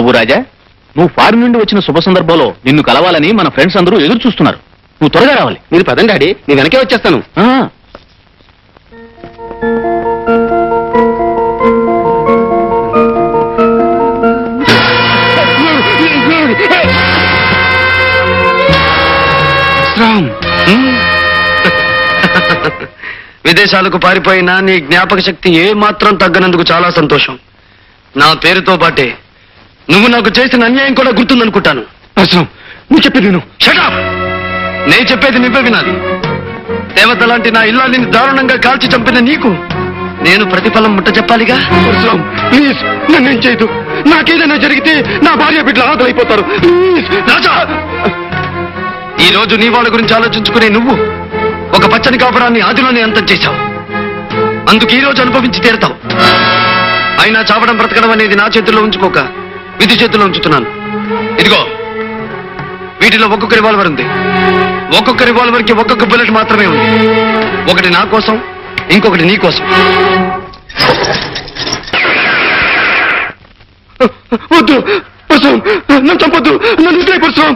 నువ్వు రాజా, నువ్వు ఫారిన్ నుండి వచ్చిన శుభ సందర్భంలో నిన్ను కలవాలని మన ఫ్రెండ్స్ అందరూ ఎదురు చూస్తున్నారు. నువ్వు త్వరగా రావాలి. మీరు పదండి డాడీ, నేను వెనకే వచ్చేస్తాను. విదేశాలకు పారిపోయినా నీ జ్ఞాపక శక్తి ఏ మాత్రం తగ్గనందుకు చాలా సంతోషం. నా పేరుతో పాటే నువ్వు నాకు చేసిన అన్యాయం కూడా గుర్తుందనుకుంటాను. నువ్వు చెప్పేది విను. Shut up! నేను చెప్పేది నువ్వే వినాలి. దేవత లాంటి నా ఇల్లాలిని దారుణంగా కాల్చి చంపిన నీకు నేను ప్రతిఫలం ముట్ట చెప్పాలిగా. ప్లీజ్ నన్నేం చేయదు. నాకేదైనా జరిగితే నా భార్య బిడ్డలు ఆదరైపోతారు. రాజా, ఈ రోజు నీ వాళ్ళ గురించి ఆలోచించుకునే నువ్వు ఒక పచ్చని కాపురాన్ని ఆదిలోనే అంతం చేశావు. అందుకు ఈ రోజు అనుభవించి తీరుతావు. అయినా చావడం బ్రతకడం అనేది నా చేతుల్లో ఉంచుకోక విధి చేతుల్లో ఉంచుతున్నాను. ఇదిగో, వీటిలో ఒక్కొక్క రివాల్వర్ ఉంది. ఒక్కొక్క రివాల్వర్ కి ఒక్కొక్క బుల్లెట్ మాత్రమే ఉంది. ఒకటి నా కోసం, ఇంకొకటి నీ కోసం. వద్దు పరశురాం, నన్ను చంపొద్దు. నన్ను వదిలే పరశురాం.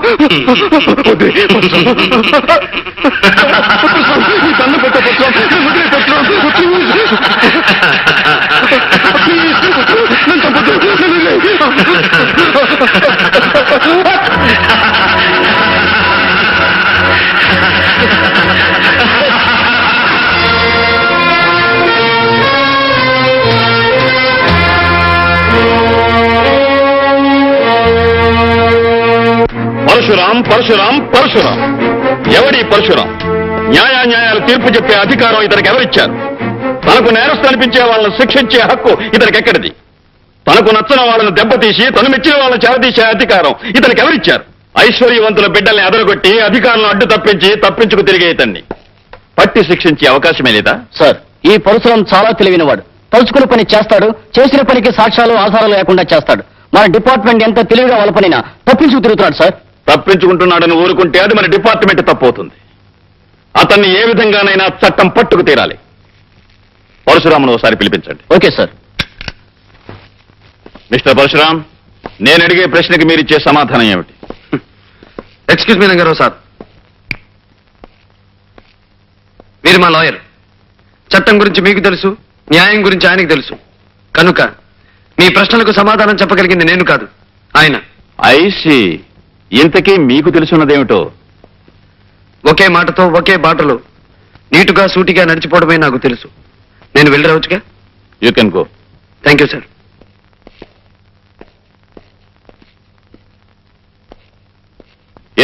కన్ను పెట్ట పరశురాం, నన్ను వదిలే పరశురాం. నన్ను చంపొద్దు. పరశురాం, పరశురాం, పరశురాం. ఎవడి పరశురాం? న్యాయాలు తీర్పు చెప్పే అధికారం ఇతనికి ఎవరిచ్చారు? తనకు నేరస్తు అనిపించే వాళ్ళను శిక్షించే హక్కు ఇతనికి ఎక్కడిది? తనకు నచ్చిన వాళ్ళను దెబ్బతీసి తను మెచ్చిన వాళ్ళని చేరదీసే అధికారం ఇతనికి ఎవరిచ్చారు? ఐశ్వర్యవంతుల బిడ్డల్ని అదరగొట్టి అధికారులను అడ్డు తప్పించుకు తిరిగే ఇతన్ని పట్టి శిక్షించే అవకాశమే లేదా? సార్, ఈ పరశురాం చాలా తెలివినవాడు. తలుచుకున్న పని చేస్తాడు. చేసిన పనికి సాక్ష్యాలు ఆధారాలు లేకుండా చేస్తాడు. మన డిపార్ట్మెంట్ ఎంత తెలివిగా వాళ్ళ పనినా తప్పించుకు తిరుగుతున్నాడు సార్. తప్పించుకుంటున్నాడని ఊరుకుంటే అది మన డిపార్ట్మెంట్ తప్పవుతుంది. అతన్ని ఏ విధంగానైనా చట్టం పట్టుకు తీరాలి. పరశురామును ఒకసారి పిలిపించండి. Okay sir. మిస్టర్ పరశురాం, నేను అడిగే ప్రశ్నకి మీరిచ్చే సమాధానం ఏమిటి? ఎక్స్క్యూజ్ మీ రంగారావు సార్, మీరు మా లాయర్. చట్టం గురించి మీకు తెలుసు, న్యాయం గురించి ఆయనకు తెలుసు. కనుక మీ ప్రశ్నలకు సమాధానం చెప్పగలిగింది నేను కాదు, ఆయన. ఐసి, ఇంతకీ మీకు తెలుసున్నదేమిటో? ఒకే మాటతో ఒకే బాటలో నీటుగా సూటిగా నడిచిపోవడమే నాకు తెలుసు. నేను వెళ్ళి రావచ్చుగా? You can go. Thank you sir.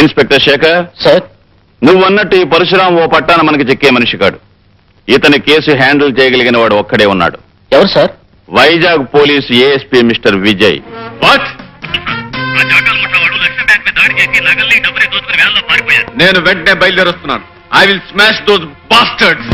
Inspector Shekhar sir, నువ్వన్నట్టు ఈ పరశురాం ఓ పట్టాన మనకి చెక్కే మనిషి కాడు. ఇతని కేసు హ్యాండిల్ చేయగలిగిన వాడు ఒక్కడే ఉన్నాడు. ఎవరు సార్? Vizag police ASP mister Vijay. What? నేను వెంటనే బయలుదేరుస్తున్నాను. I will smash those bastards.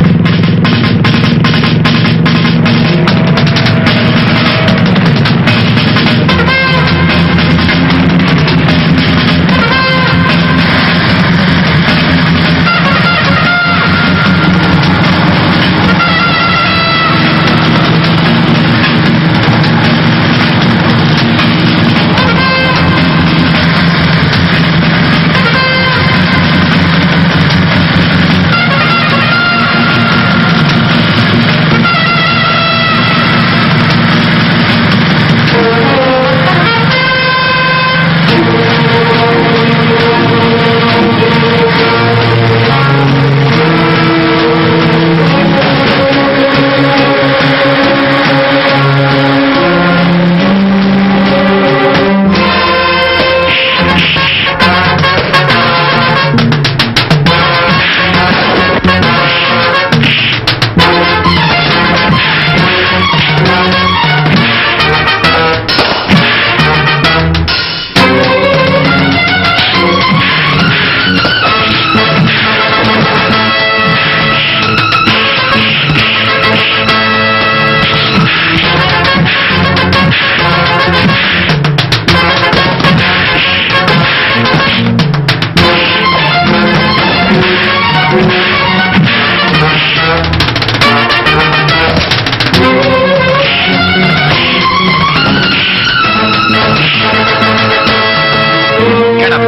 Get up.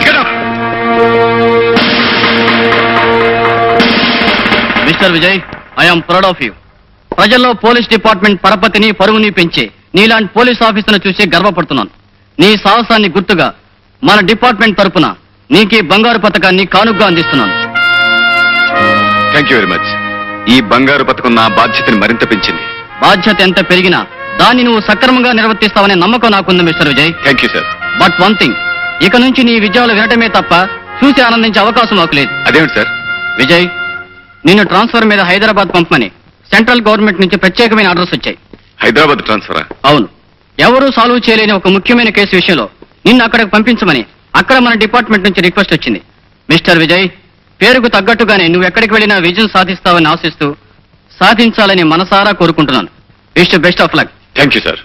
Get up. Mister Vijay, I'm proud of you. ప్రజల్లో పోలీస్ డిపార్ట్మెంట్ పరపతిని పరువుని పెంచే నీలాంటి పోలీస్ ఆఫీసర్ను చూసి గర్వపడుతున్నాను. నీ సాహసాన్ని గుర్తుగా మన డిపార్ట్మెంట్ తరపున నీకు ఈ బంగారు పథకాన్ని కానుగ్గా అందిస్తున్నాను. Thank you very much. ఈ బంగారు పథకం నా బాధ్యతని మరింత పెంచింది. బాధ్యత ఎంత పెరిగినా దాన్ని నువ్వు సక్రమంగా నిర్వర్తిస్తావనే నమ్మకం నాకుంది mister Vijay. Thank you sir. But one thing, ఇక నుంచి నీ విజయాలు వినటమే తప్ప చూసి ఆనందించే అవకాశం నాకు లేదు. అదేమిటి సార్? విజయ్, నిన్ను ట్రాన్స్ఫర్ మీద హైదరాబాద్ పంపమని సెంట్రల్ గవర్నమెంట్ నుంచి ప్రత్యేకమైన ఆర్డర్స్ వచ్చాయి. హైదరాబాద్ ట్రాన్స్ఫరా? అవును. ఎవరూ సాల్వ్ చేయలేని ఒక ముఖ్యమైన కేసు విషయంలో నిన్ను అక్కడికి పంపించమని అక్కడ మన డిపార్ట్మెంట్ నుంచి రిక్వెస్ట్ వచ్చింది. మిస్టర్ విజయ్, పేరుకు తగ్గట్టుగానే నువ్వు ఎక్కడికి వెళ్ళినా విజయం సాధిస్తావని ఆశిస్తూ సాధించాలని మనసారా కోరుకుంటున్నాను. Wish best of luck. Thank you sir.